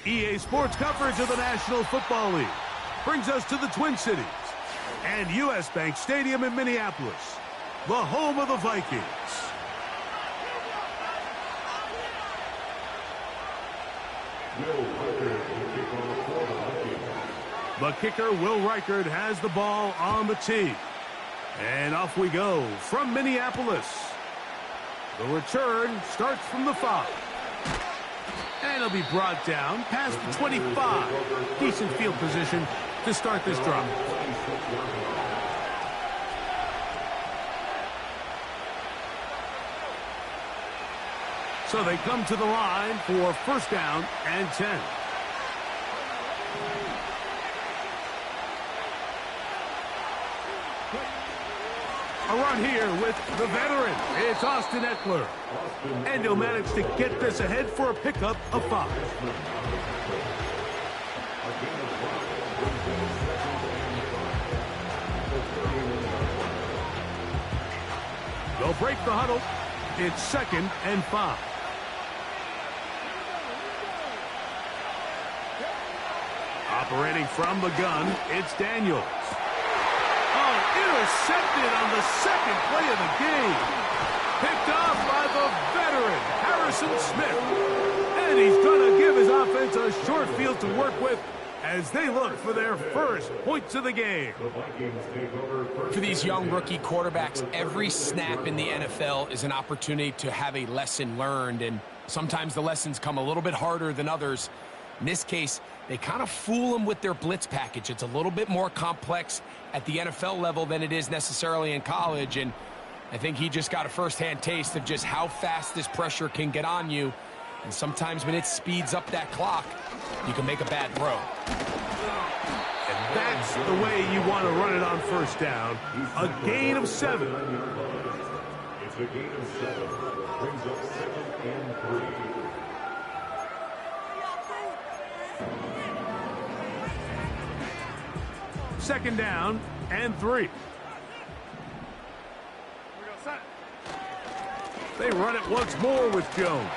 EA Sports coverage of the National Football League brings us to the Twin Cities and U.S. Bank Stadium in Minneapolis, the home of the Vikings. The kicker, Will Reichard, has the ball on the tee. And off we go from Minneapolis. The return starts from the 5. And it'll be brought down past the 25. Decent field position to start this drive. So they come to the line for first down and 10. A run here with the veteran. It's Austin Ekeler. And he'll manage to get this ahead for a pickup of 5. They'll break the huddle. It's 2nd and 5. Operating from the gun, it's Daniels. Intercepted on the second play of the game. Picked off by the veteran, Harrison Smith. And he's going to give his offense a short field to work with as they look for their first points of the game. For these young rookie quarterbacks, every snap in the NFL is an opportunity to have a lesson learned, and sometimes the lessons come a little bit harder than others. In this case, they kind of fool them with their blitz package. It's a little bit more complex at the NFL level than it is necessarily in college, and I think he just got a first-hand taste of just how fast this pressure can get on you, and sometimes when it speeds up that clock, you can make a bad throw. And that's the way you want to run it on first down. A gain of 7. It's a gain of 7. Brings up 2nd and 3. Second down and 3. They run it once more with Jones.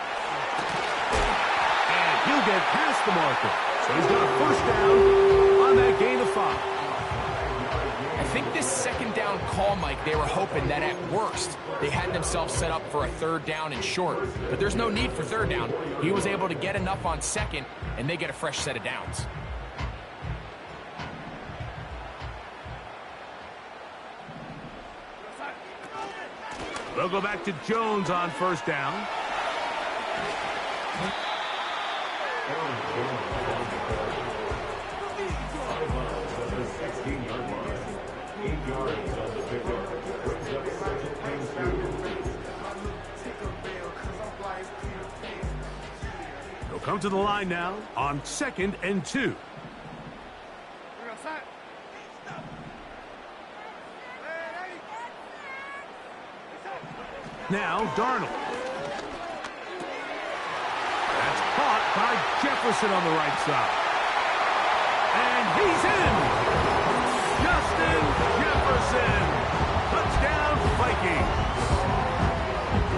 And he'll get past the marker. So he's got a first down on that gain of 5. I think this second down call, Mike, they were hoping that at worst they had themselves set up for a 3rd down and short. But there's no need for 3rd down. He was able to get enough on 2nd, and they get a fresh set of downs. They'll go back to Jones on first down. They'll come to the line now on 2nd and 2. Now Darnold. That's caught by Jefferson on the right side. And he's in. Justin Jefferson. Touchdown Vikings.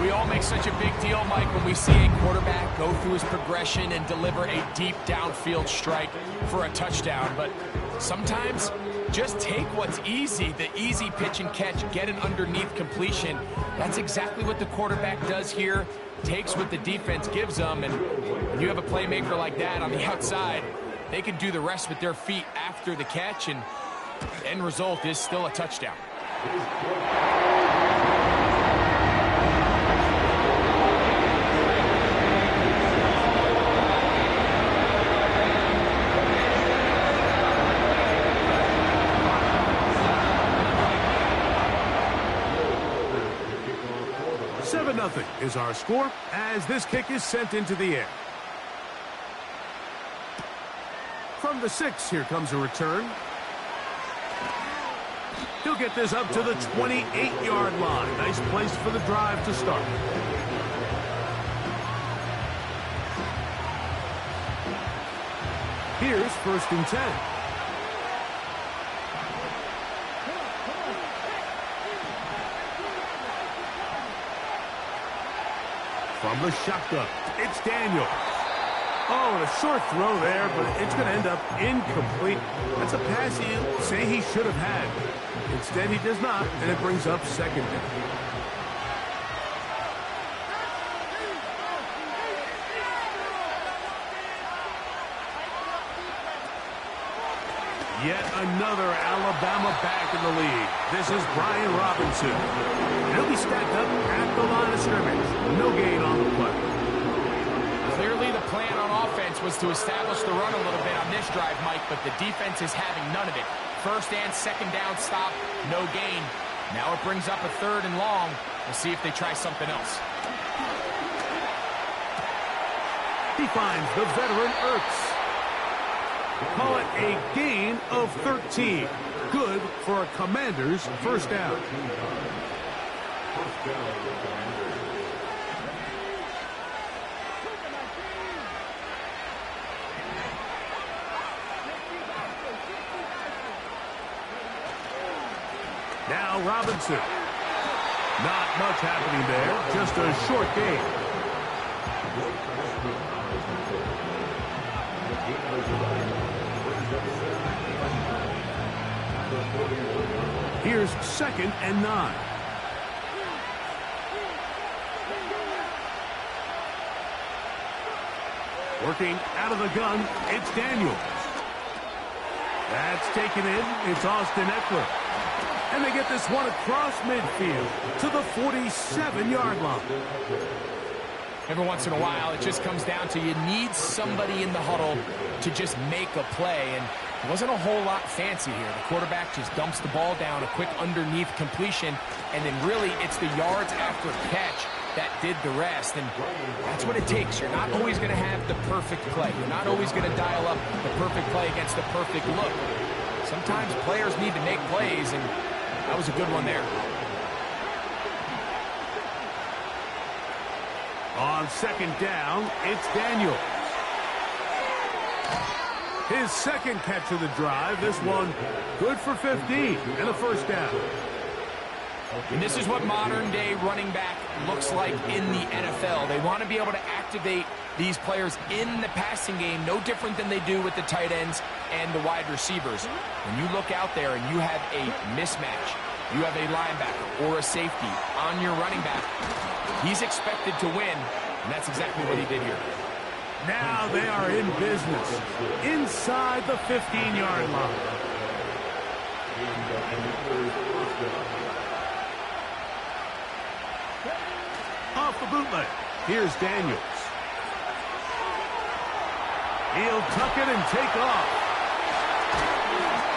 We all make such a big deal, Mike, when we see a quarterback go through his progression and deliver a deep downfield strike for a touchdown. But sometimes just take what's easy, the easy pitch and catch, get an underneath completion. That's exactly what the quarterback does here, takes what the defense gives them, and when you have a playmaker like that on the outside, they can do the rest with their feet after the catch, and the end result is still a touchdown. 7-0 is our score as this kick is sent into the air. From the 6, here comes a return. He'll get this up to the 28-yard line. Nice place for the drive to start. Here's 1st and 10. From the shotgun, it's Daniels. Oh, and a short throw there, but it's going to end up incomplete. That's a pass you say he should have had. Instead, he does not, and it brings up second down. Yet another Alabama back in the league. This is Brian Robinson. He'll be stacked up at the line of scrimmage. No gain on the play. Clearly the plan on offense was to establish the run a little bit on this drive, Mike, but the defense is having none of it. First and second down stop, no gain. Now it brings up a third and long. We'll see if they try something else. He finds the veteran Ertz. Call it a gain of 13. Good for a Commander's first down. Now Robinson. Not much happening there. Just a short gain. Here's second and 9. Working out of the gun, it's Daniels. That's taken in. It's Austin Eckler. And they get this one across midfield to the 47-yard line. Every once in a while, it just comes down to you need somebody in the huddle to just make a play. And it wasn't a whole lot fancy here. The quarterback just dumps the ball down, a quick underneath completion, and then really it's the yards after catch that did the rest. And that's what it takes. You're not always going to have the perfect play. You're not always going to dial up the perfect play against the perfect look. Sometimes players need to make plays, and that was a good one there. On second down, it's Daniels. His second catch of the drive. This one good for 15 and a first down. And this is what modern-day running back looks like in the NFL. They want to be able to activate these players in the passing game, no different than they do with the tight ends and the wide receivers. When you look out there and you have a mismatch, you have a linebacker or a safety on your running back, he's expected to win, and that's exactly what he did here. Now they are in business inside the 15-yard line. Off the bootleg, here's Daniels. He'll tuck it and take off.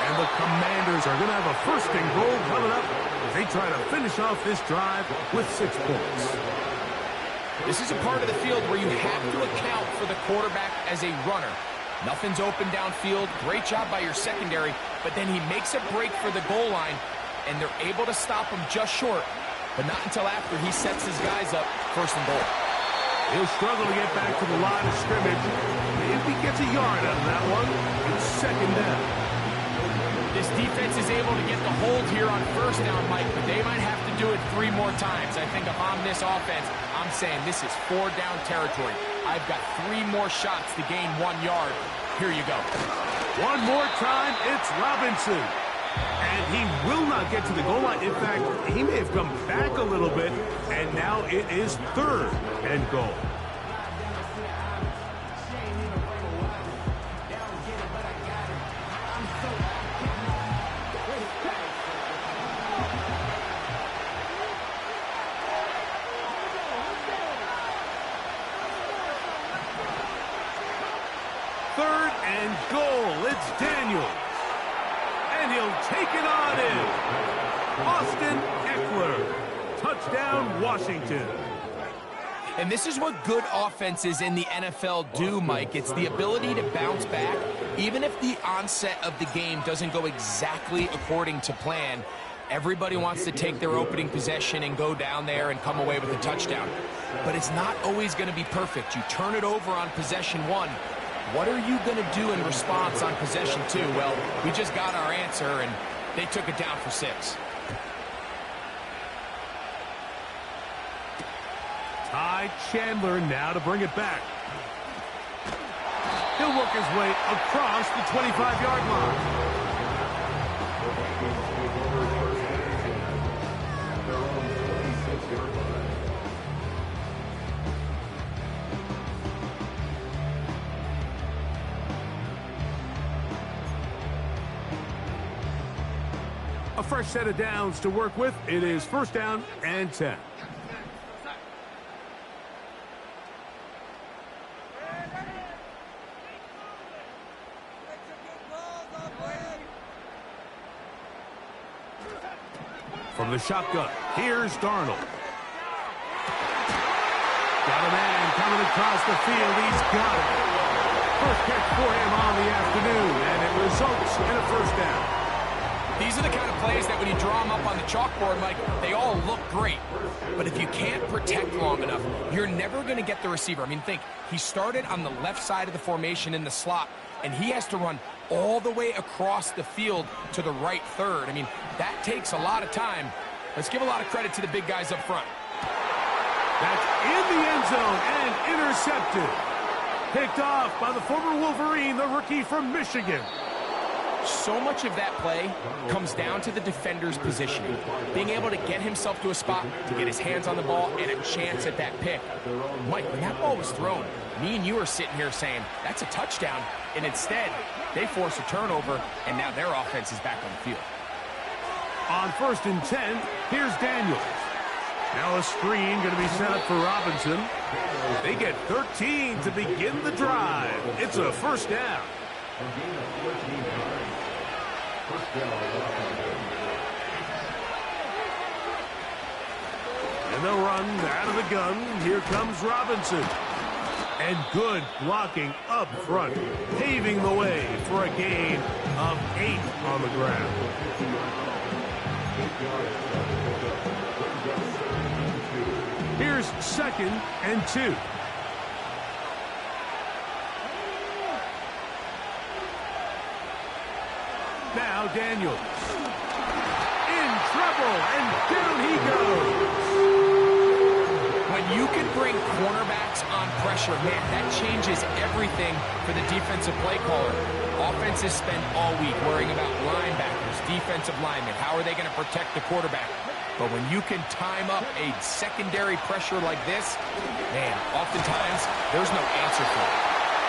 And the Commanders are going to have a first and goal coming up as they try to finish off this drive with 6 points. This is a part of the field where you have to account for the quarterback as a runner. Nothing's open downfield. Great job by your secondary, but then he makes a break for the goal line, and they're able to stop him just short, but not until after he sets his guys up first and goal. He'll struggle to get back to the line of scrimmage. If he gets a yard out of that one, it's second down. This defense is able to get the hold here on first down, Mike, but they might have to do it 3 more times. I think if I'm this offense, I'm saying this is 4 down territory. I've got 3 more shots to gain 1 yard. Here you go. One more time, it's Robinson. And he will not get to the goal line. In fact, he may have come back a little bit, and now it is third and goal. Third and goal. It's Daniels. And he'll take it on in. Austin Eckler. Touchdown, Washington. And this is what good offenses in the NFL do, Mike. It's the ability to bounce back. Even if the onset of the game doesn't go exactly according to plan, everybody wants to take their opening possession and go down there and come away with a touchdown. But it's not always going to be perfect. You turn it over on possession 1. What are you going to do in response on possession 2? Well, we just got our answer, and they took it down for 6. Ty Chandler now to bring it back. work his way across the 25-yard line. A fresh set of downs to work with. It is first down and 10. From the shotgun, here's Darnold. Got a man coming across the field. He's got it. First catch for him on the afternoon, and it results in a first down. These are the kind of plays that when you draw them up on the chalkboard, Mike, they all look great. But if you can't protect long enough, you're never going to get the receiver. I mean, think, he started on the left side of the formation in the slot, and he has to run all the way across the field to the right third. I mean, that takes a lot of time. Let's give a lot of credit to the big guys up front. That's in the end zone and intercepted. Picked off by the former Wolverine, the rookie from Michigan. So much of that play comes down to the defender's positioning. Being able to get himself to a spot, to get his hands on the ball, and a chance at that pick. Mike, when that ball was thrown, me and you are sitting here saying, that's a touchdown. And instead, they force a turnover, and now their offense is back on the field. On first and 10, here's Daniels. Now a screen going to be set up for Robinson. They get 13 to begin the drive. It's a first down. And they'll run out of the gun. Here comes Robinson. And good blocking up front, paving the way for a gain of 8 on the ground. Here's second and 2. Now Daniels. In trouble, and down he goes. When you can bring cornerbacks on pressure, man, that changes everything for the defensive play caller. Offenses spend all week worrying about linebackers, defensive linemen. How are they going to protect the quarterback? But when you can time up a secondary pressure like this, man, oftentimes there's no answer for it.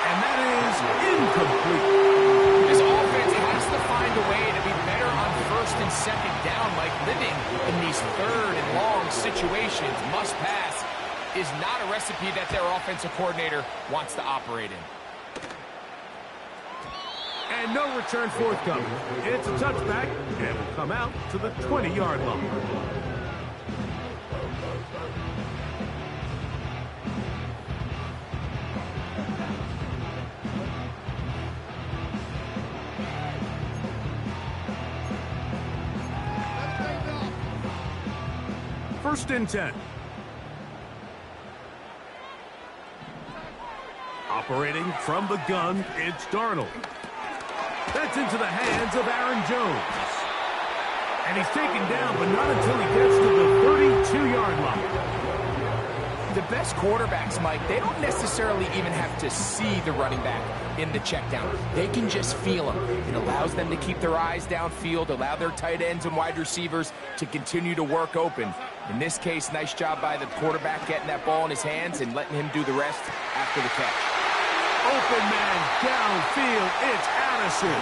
And that is incomplete. This offense has to find a way to be better on first and second down, like living in these third and long situations. Must pass is not a recipe that their offensive coordinator wants to operate in. And no return forthcoming. It's a touchback and will come out to the 20-yard line. First and 10. Operating from the gun, it's Darnold. That's into the hands of Aaron Jones. And he's taken down, but not until he gets to the 32-yard line. The best quarterbacks, Mike, they don't necessarily even have to see the running back in the check down. They can just feel him. It allows them to keep their eyes downfield, allow their tight ends and wide receivers to continue to work open. In this case, nice job by the quarterback getting that ball in his hands and letting him do the rest after the catch. Open man downfield, it's Addison.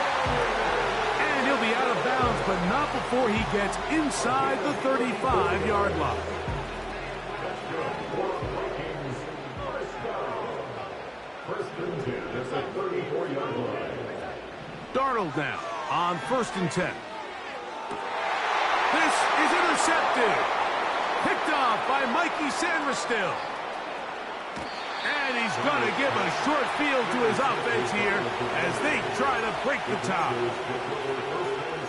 And he'll be out of bounds, but not before he gets inside the 35-yard line. Darnold now on first and 10. This is intercepted. Picked off by Mikey Sandristil. And he's going to give a short field to his offense here as they try to break the top.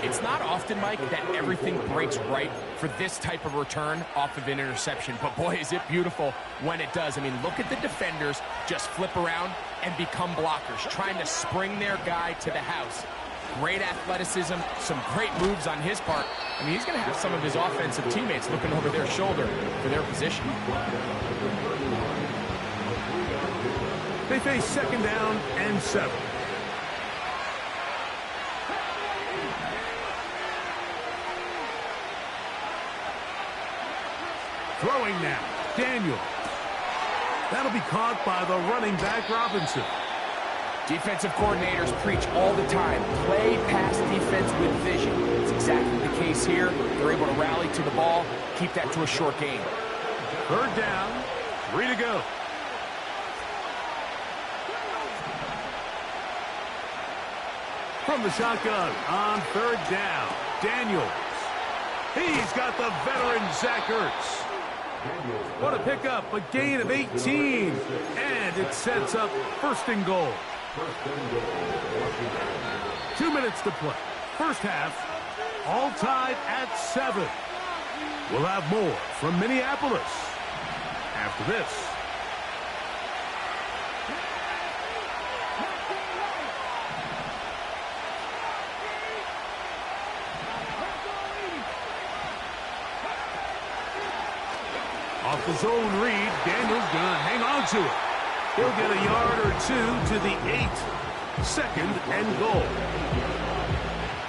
It's not often, Mike, that everything breaks right for this type of return off of an interception. But, boy, is it beautiful when it does. I mean, look at the defenders just flip around and become blockers, trying to spring their guy to the house. Great athleticism, some great moves on his part. I mean, he's going to have some of his offensive teammates looking over their shoulder for their position. They face second down and 7. Throwing now, Daniel. That'll be caught by the running back, Robinson. Defensive coordinators preach all the time, play pass defense with vision. It's exactly the case here. They're able to rally to the ball, keep that to a short gain. Third down, 3 to go. From the shotgun on third down, Daniels. He's got the veteran Zach Ertz. What a pickup, a gain of 18. And it sets up first and goal. 2 minutes to play. First half, all tied at 7. We'll have more from Minneapolis after this. Off the zone read, Daniels gonna hang on to it. He'll get a yard or 2 to the 8. Second and goal.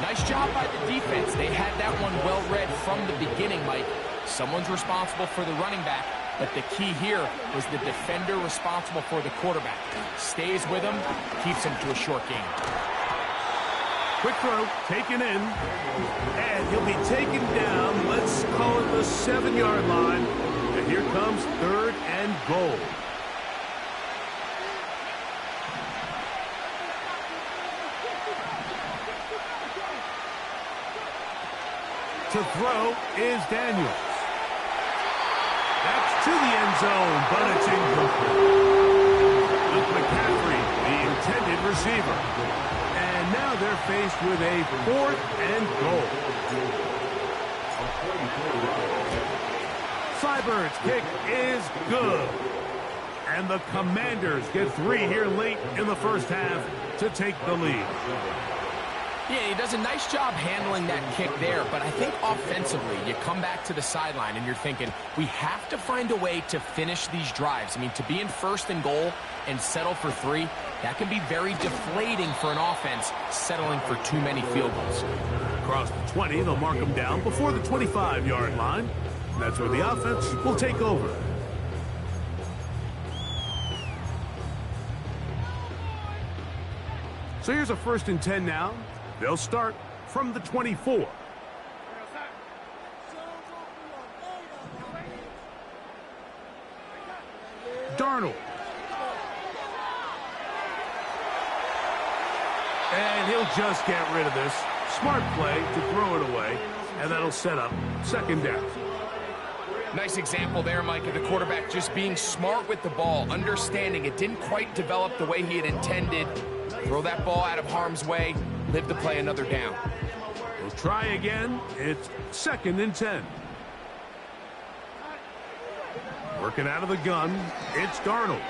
Nice job by the defense. They had that one well read from the beginning, Mike. Someone's responsible for the running back, but the key here was the defender responsible for the quarterback. Stays with him, keeps him to a short gain. Quick throw, taken in, and he'll be taken down. Let's call it the 7-yard line. And here comes third and goal. To throw is Daniels. That's to the end zone, but it's incomplete. Luke McCaffrey, the intended receiver. And now they're faced with a 4th and goal. Cyburn's kick is good. And the Commanders get 3 here late in the first half to take the lead. Yeah, he does a nice job handling that kick there, but I think offensively, you come back to the sideline and you're thinking, we have to find a way to finish these drives. I mean, to be in first and goal and settle for 3, that can be very deflating for an offense settling for too many field goals. Across the 20, they'll mark them down before the 25-yard line. That's where the offense will take over. So here's a 1st and 10 now. They'll start from the 24. Darnold. And he'll just get rid of this. Smart play to throw it away, and that'll set up second down. Nice example there, Mike, of the quarterback just being smart with the ball, understanding it didn't quite develop the way he had intended. Throw that ball out of harm's way, live to play another down. We'll try again. It's 2nd and 10. Working out of the gun, it's Darnold.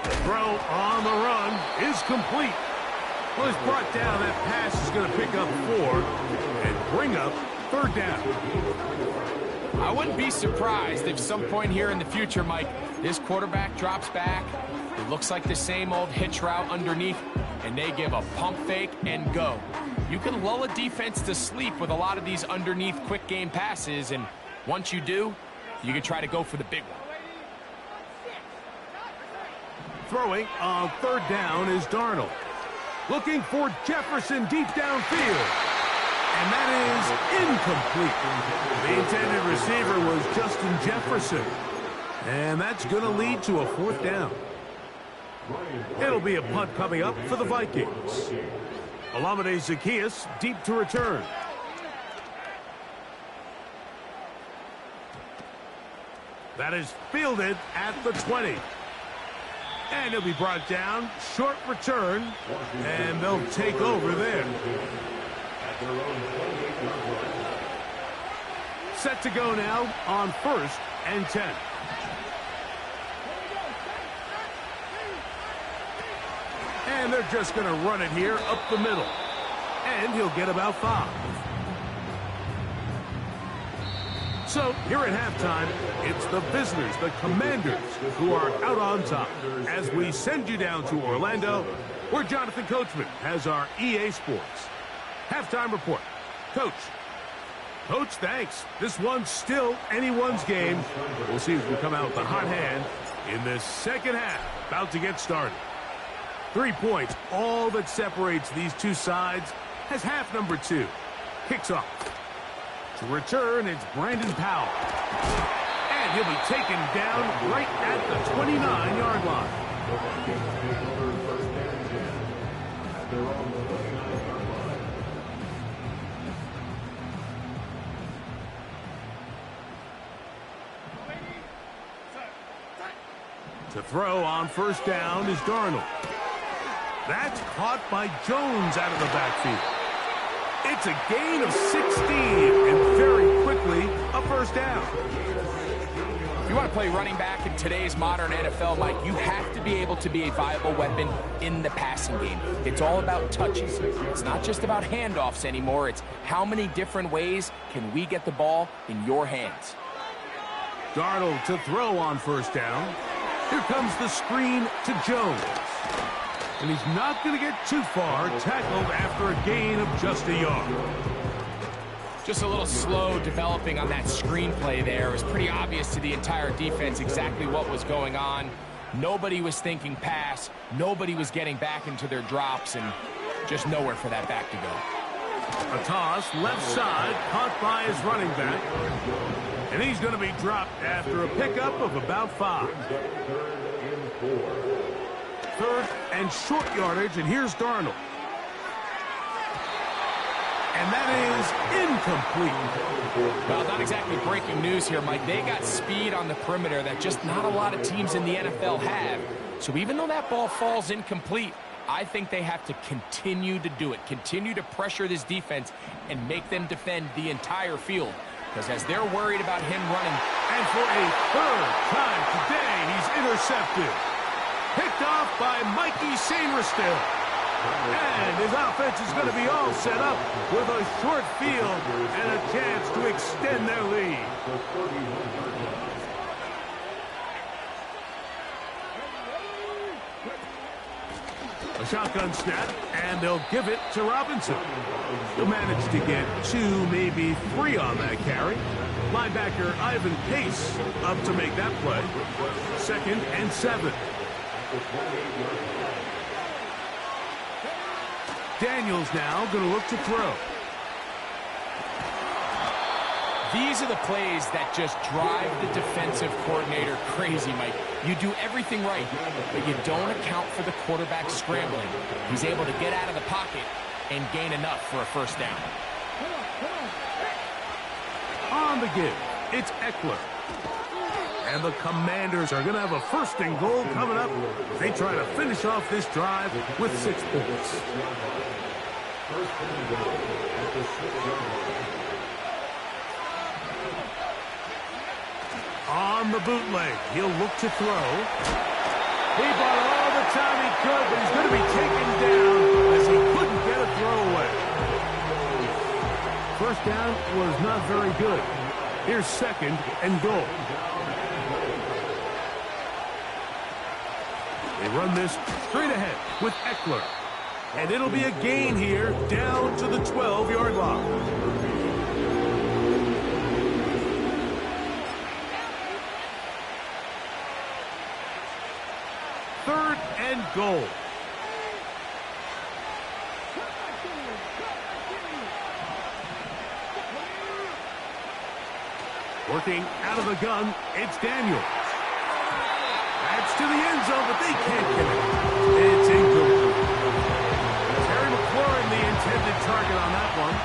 The throw on the run is complete. Well, he's brought down. That pass is going to pick up 4 and bring up third down. I wouldn't be surprised if some point here in the future, Mike, this quarterback drops back. It looks like the same old hitch route underneath, and they give a pump fake and go. You can lull a defense to sleep with a lot of these underneath quick game passes, and once you do, you can try to go for the big one. Throwing on third down is Darnold. Looking for Jefferson deep downfield. And that is incomplete. The intended receiver was Justin Jefferson. And that's going to lead to a 4th down. It'll be a punt coming up for the Vikings. Olamide Zaccheaus deep to return. That is fielded at the 20. And he'll be brought down. Short return. And they'll take over there. Set to go now on 1st and 10. And they're just going to run it here up the middle. And he'll get about 5. So here at halftime, it's the visitors, the Commanders, who are out on top. As we send you down to Orlando, where Jonathan Coachman has our EA Sports halftime report. Coach. Coach, thanks. This one's still anyone's game. We'll see if we come out with a hot hand in this second half. About to get started. 3 points, all that separates these two sides, as half number 2 kicks off. To return, it's Brandon Powell. And he'll be taken down right at the 29-yard line. To throw on first down is Darnold. That's caught by Jones out of the backfield. It's a gain of 16, and very quickly, a first down. If you want to play running back in today's modern NFL, Mike, you have to be able to be a viable weapon in the passing game. It's all about touches. It's not just about handoffs anymore. It's how many different ways can we get the ball in your hands. Darnold to throw on first down. Here comes the screen to Jones. And he's not going to get too far, tackled after a gain of just a yard. Just a little slow developing on that screenplay there. It was pretty obvious to the entire defense exactly what was going on. Nobody was thinking pass. Nobody was getting back into their drops, and just nowhere for that back to go. A toss, left side, caught by his running back. And he's going to be dropped after a pickup of about 5. Third and short yardage, and here's Darnold. And that is incomplete. Well, not exactly breaking news here, Mike. They got speed on the perimeter that just not a lot of teams in the NFL have. So even though that ball falls incomplete, I think they have to continue to do it. Continue to pressure this defense and make them defend the entire field. Because as they're worried about him running. And for a third time today, he's intercepted. Picked off by Mikey Sainristil. And his offense is going to be all set up with a short field and a chance to extend their lead. A shotgun snap, and they'll give it to Robinson. He'll manage to get 2, maybe 3 on that carry. Linebacker Ivan Pace up to make that play. 2nd and 7. Daniels now going to look to throw. These are the plays that just drive the defensive coordinator crazy, Mike. You do everything right, but you don't account for the quarterback scrambling. He's able to get out of the pocket and gain enough for a first down. On the give, it's Eckler. And the Commanders are going to have a 1st and goal coming up. They try to finish off this drive with 6 points. On the bootleg, he'll look to throw. He bought all the time he could, but he's going to be taken down as he couldn't get a throw away. First down was not very good. Here's 2nd and goal. They run this straight ahead with Eckler. And it'll be a gain here down to the 12-yard line. Third and goal. Working out of the gun, it's Daniels. That's to the end zone, but they can't get it. It's incomplete. Terry McLaurin, the intended target on that one.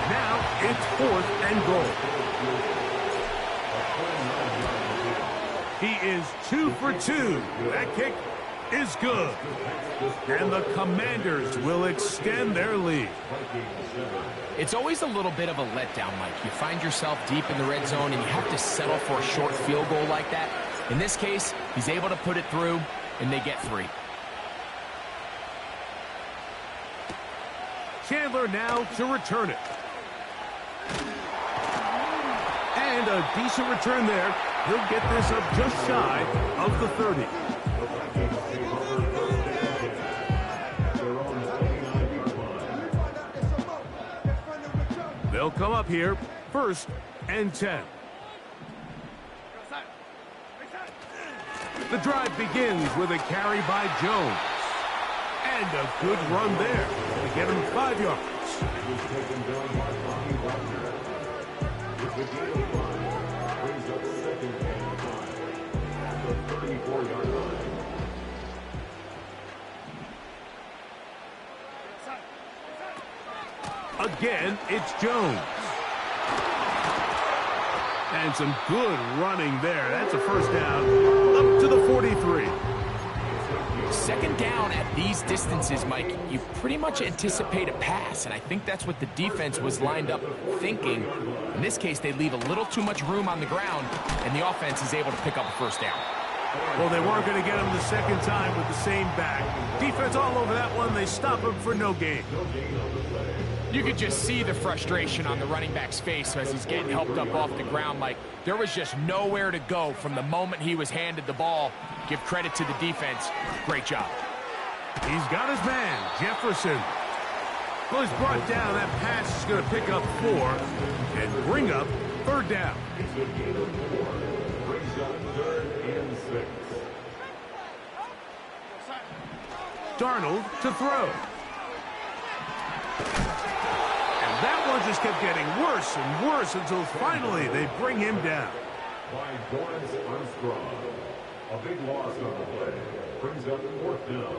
Now it's 4th and goal. He is 2 for 2. That kick is good. And the Commanders will extend their lead. It's always a little bit of a letdown, Mike. You find yourself deep in the red zone and you have to settle for a short field goal like that. In this case, he's able to put it through, and they get 3. Chandler now to return it. And a decent return there. He'll get this up just shy of the 30. They'll come up here 1st and 10. The drive begins with a carry by Jones. And a good run there to get him 5 yards. Again, it's Jones. And some good running there. That's a 1st down up to the 43. 2nd down at these distances, Mike, you pretty much anticipate a pass, and I think that's what the defense was lined up thinking. In this case, they leave a little too much room on the ground, and the offense is able to pick up a 1st down. Well, they weren't going to get him the 2nd time with the same back. Defense all over that one. They stop him for no gain. You could just see the frustration on the running back's face as he's getting helped up off the ground. Like, there was just nowhere to go from the moment he was handed the ball. Give credit to the defense. Great job. He's got his man, Jefferson. Well, he's brought down. That pass is going to pick up 4 and bring up 3rd down. It's a gain of 4. Brings up 3rd and 6. Darnold to throw. And that one just kept getting worse and worse until finally they bring him down. By Dorrance Armstrong. A big loss on the play. Brings up 4th down.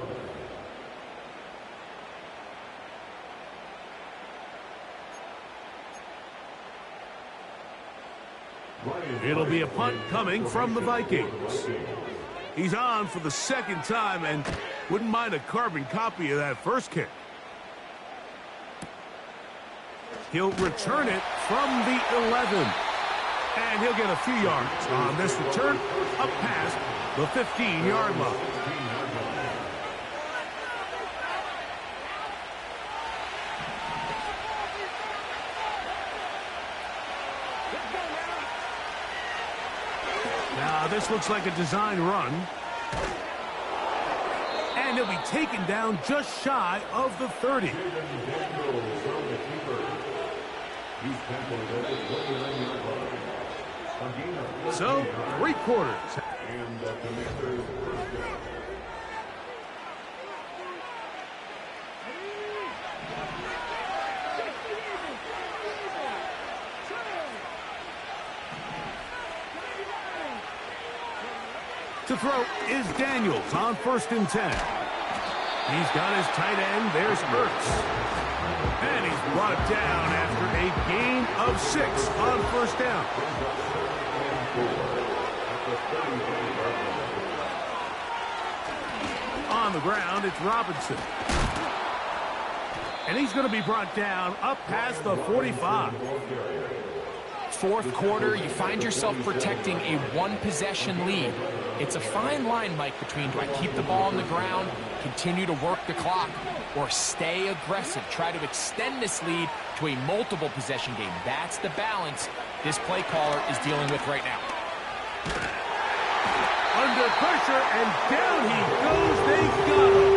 It'll be a punt coming from the Vikings. He's on for the 2nd time and wouldn't mind a carbon copy of that first kick. He'll return it from the 11. And he'll get a few yards on this return up past the 15-yard line. Now this looks like a design run. And he'll be taken down just shy of the 30. So, 3 quarters. And the Commanders' first down. To throw is Daniels on 1st and 10. He's got his tight end. There's Ertz. And he's brought down after a gain of 6 on 1st down. On the ground, it's Robinson. And he's going to be brought down up past the 45. 4th quarter, you find yourself protecting a 1-possession lead. It's a fine line, Mike, between do I keep the ball on the ground, continue to work the clock, or stay aggressive, try to extend this lead to a multiple possession game. That's the balance this play caller is dealing with right now. Under pressure, and down he goes. They got him.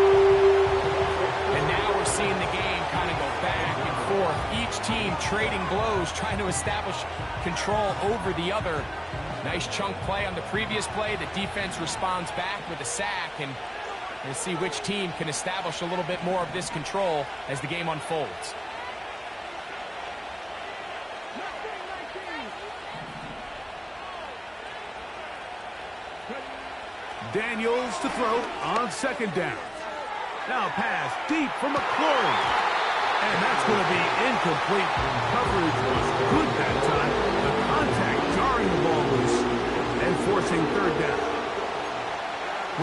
And now we're seeing the game kind of go back and forth. Each team trading blows, trying to establish control over the other. Nice chunk play on the previous play. The defense responds back with a sack, and we'll see which team can establish a little bit more of this control as the game unfolds. Daniels to throw on 2nd down. Now pass deep for McLaurin. And that's going to be incomplete. Coverage was good that time. The contact jarring the ball loose and forcing 3rd down.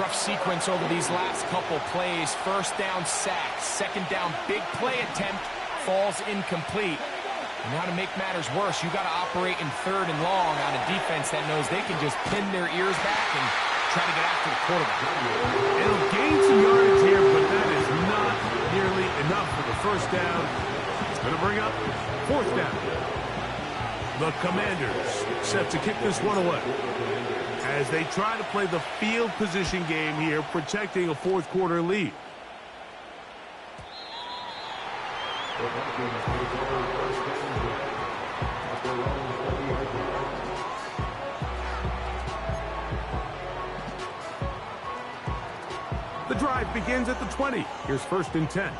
Rough sequence over these last couple plays. 1st down sack. 2nd down big play attempt falls incomplete. And now to make matters worse, you got to operate in 3rd and long on a defense that knows they can just pin their ears back and try to get after the quarterback. It'll gain some yardage here, but that is not nearly enough for the 1st down. It's going to bring up 4th down. The Commanders set to kick this one away as they try to play the field position game here, protecting a 4th quarter lead. The drive begins at the 20. Here's 1st and 10.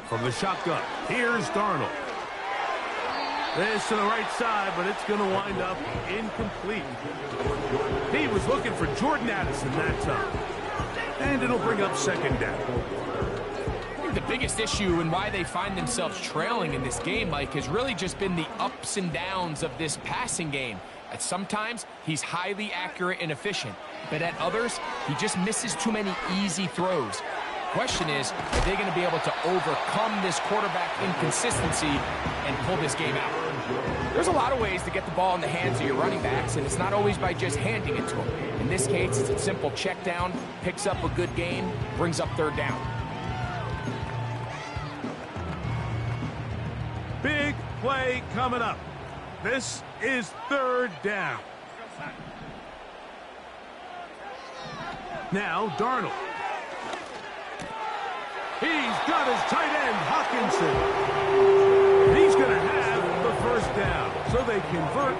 From the shotgun, here's Darnold. This to the right side, but it's going to wind up incomplete. He was looking for Jordan Addison that time. And it'll bring up 2nd down. I think the biggest issue and why they find themselves trailing in this game, Mike, has really just been the ups and downs of this passing game. At sometimes, he's highly accurate and efficient, but at others, he just misses too many easy throws. Question is, are they going to be able to overcome this quarterback inconsistency and pull this game out? There's a lot of ways to get the ball in the hands of your running backs, and it's not always by just handing it to them. In this case, it's a simple check down, picks up a good gain, brings up 3rd down. Big play coming up. This is 3rd down. Now Darnold. He's got his tight end, Hockenson. He's going to have the 1st down. So they convert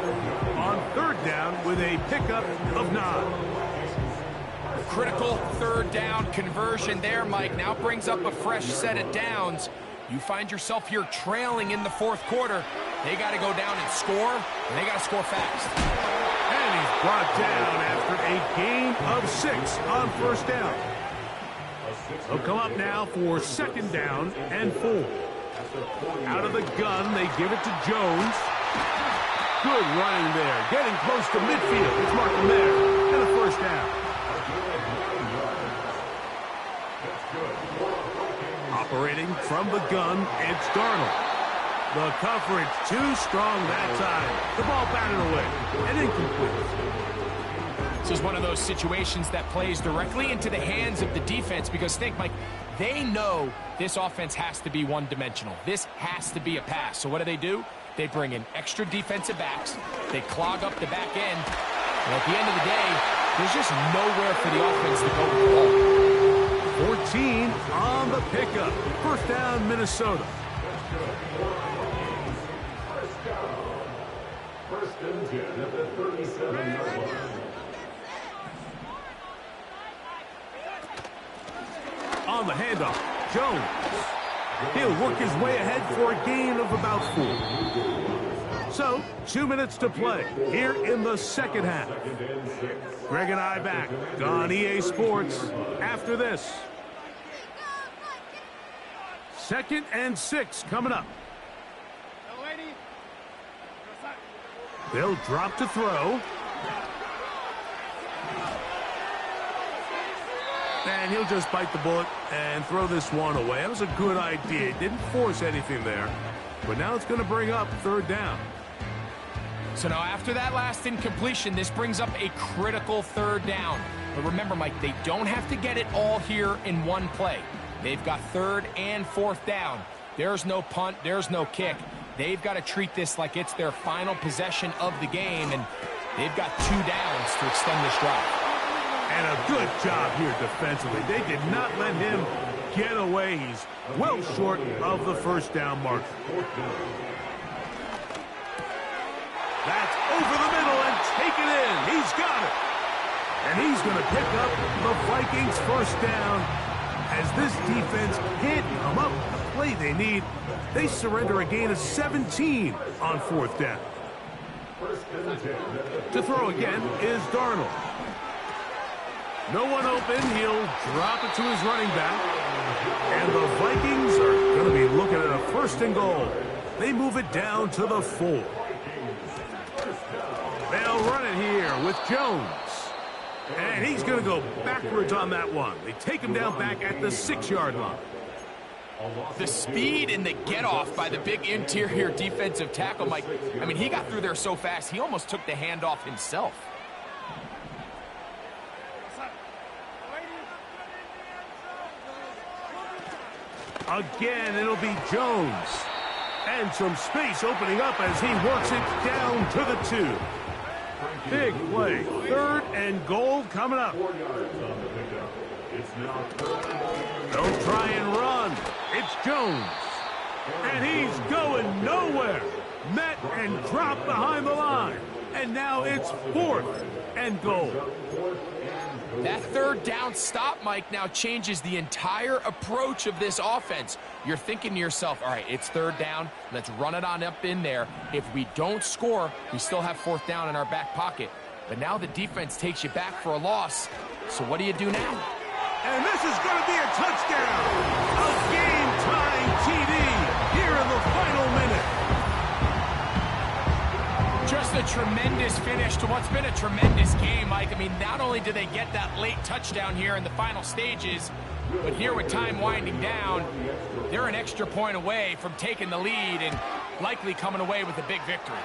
on 3rd down with a pickup of 9. Critical 3rd down conversion there, Mike. Now brings up a fresh set of downs. You find yourself here trailing in the 4th quarter. They got to go down and score, and they got to score fast. And he's brought down after a gain of 6 on 1st down. They'll come up now for 2nd down and 4. Out of the gun, they give it to Jones. Good running there. Getting close to midfield. It's Markham there. And a 1st down. Operating from the gun, it's Darnold. The coverage too strong that time. The ball batted away and incomplete. This is one of those situations that plays directly into the hands of the defense because think, Mike, they know this offense has to be one-dimensional. This has to be a pass. So what do? They bring in extra defensive backs. They clog up the back end. And at the end of the day, there's just nowhere for the offense to go with the ball. 14 on the pickup. 1st down, Minnesota. 1st and 10 at the 37-yard line. On the handoff, Jones. He'll work his way ahead for a gain of about 4. So, 2 minutes to play here in the 2nd half. Greg and I back on EA Sports after this. 2nd and 6 coming up. They'll drop to throw. And he'll just bite the bullet and throw this one away. That was a good idea. Didn't force anything there. But now it's going to bring up 3rd down. So now after that last incompletion, this brings up a critical 3rd down. But remember, Mike, they don't have to get it all here in one play. They've got 3rd and 4th down. There's no punt. There's no kick. They've got to treat this like it's their final possession of the game, and they've got 2 downs to extend this drive. And a good job here defensively. They did not let him get away. He's well short of the 1st down mark. That's over the middle and taken in. He's got it. And he's going to pick up the Vikings' 1st down. As this defense can't come up with the play they need, they surrender a gain of 17 on 4th down. To throw again is Darnold. No one open. He'll drop it to his running back. And the Vikings are going to be looking at a 1st and goal. They move it down to the 4. They'll run it here with Jones. And he's going to go backwards on that one. They take him down back at the 6-yard line. The speed and the get-off by the big interior defensive tackle, Mike. I mean, he got through there so fast, he almost took the handoff himself. Again, it'll be Jones. And some space opening up as he works it down to the 2. Big play. 3rd and goal coming up. It's now third and long. Don't try and run. It's Jones. And he's going nowhere. Met and dropped behind the line. And now it's 4th and goal. That third down stop, Mike, now changes the entire approach of this offense. You're thinking to yourself, all right, it's 3rd down. Let's run it on up in there. If we don't score, we still have 4th down in our back pocket. But now the defense takes you back for a loss. So what do you do now? And this is going to be a touchdown. A game-tying TD here in the final minute. Just a tremendous finish to what's been a tremendous game, Mike. I mean, not only do they get that late touchdown here in the final stages, but here with time winding down, they're an extra point away from taking the lead and likely coming away with a big victory.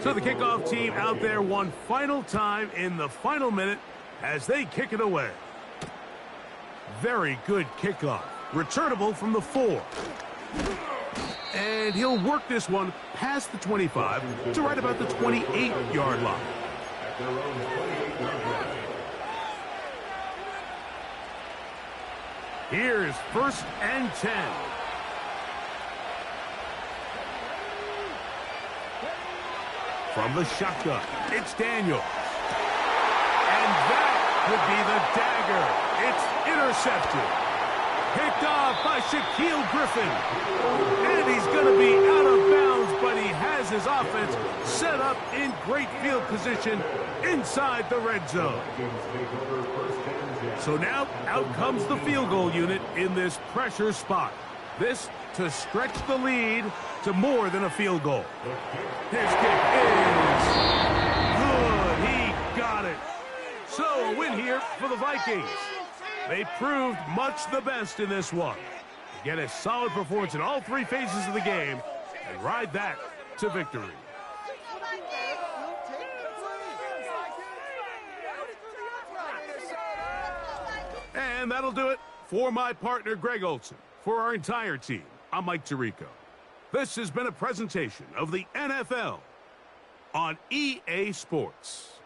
So the kickoff team out there one final time in the final minute as they kick it away. Very good kickoff. Returnable from the 4. And he'll work this one past the 25 to right about the 28-yard line. Here's 1st and 10. From the shotgun, it's Daniels. And that would be the dagger. It's intercepted. Picked off by Shaquill Griffin. And he's going to be out of bounds, but he has his offense set up in great field position inside the red zone. So now out comes the field goal unit in this pressure spot. This to stretch the lead to more than a field goal. His kick is good. He got it. So a win here for the Vikings. They proved much the best in this one. Get a solid performance in all 3 phases of the game and ride that to victory. And that'll do it for my partner, Greg Olson. For our entire team, I'm Mike Tirico. This has been a presentation of the NFL on EA Sports.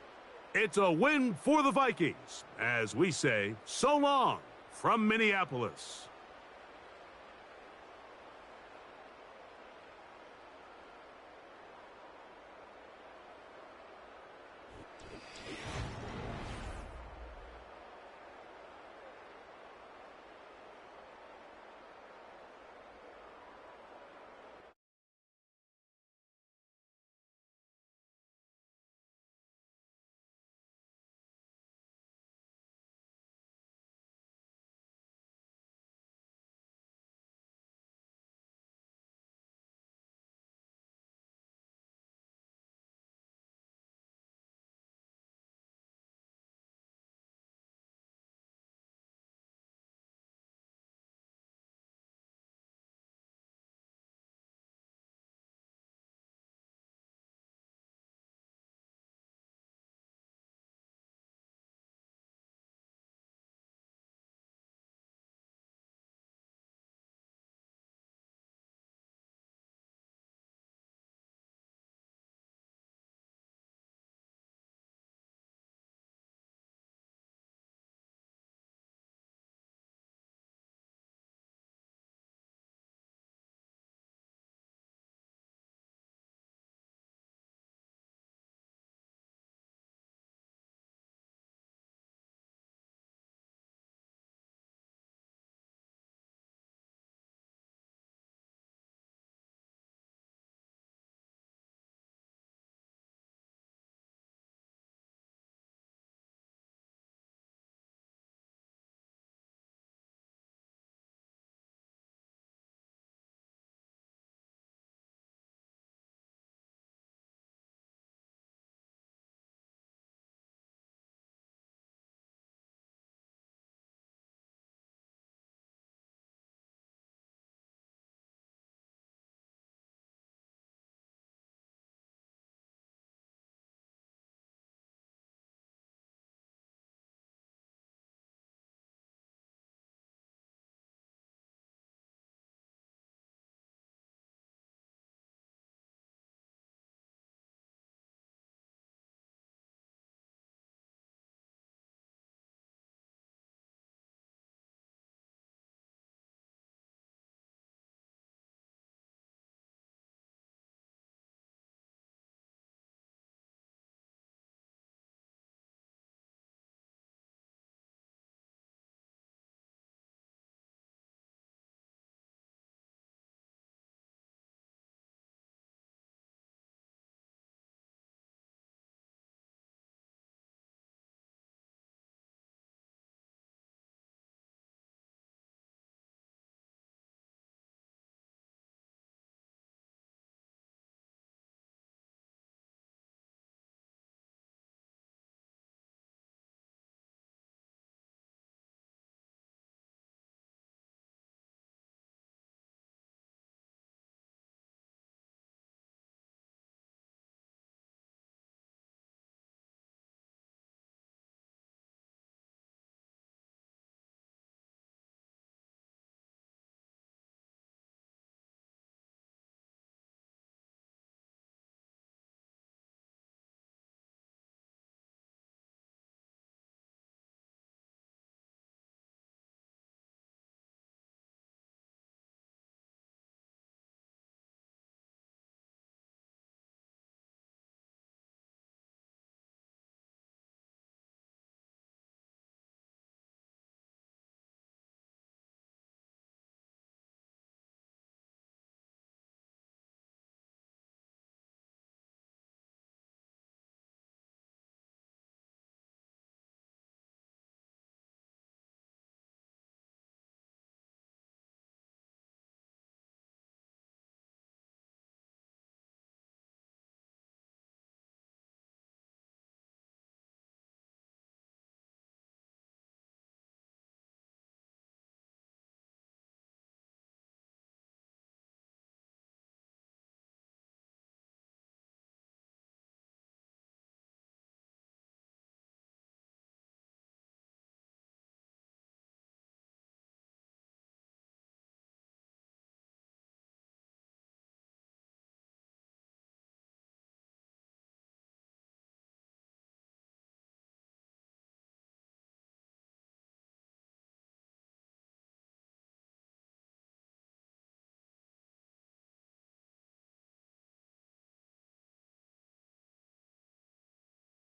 It's a win for the Vikings, as we say so long from Minneapolis.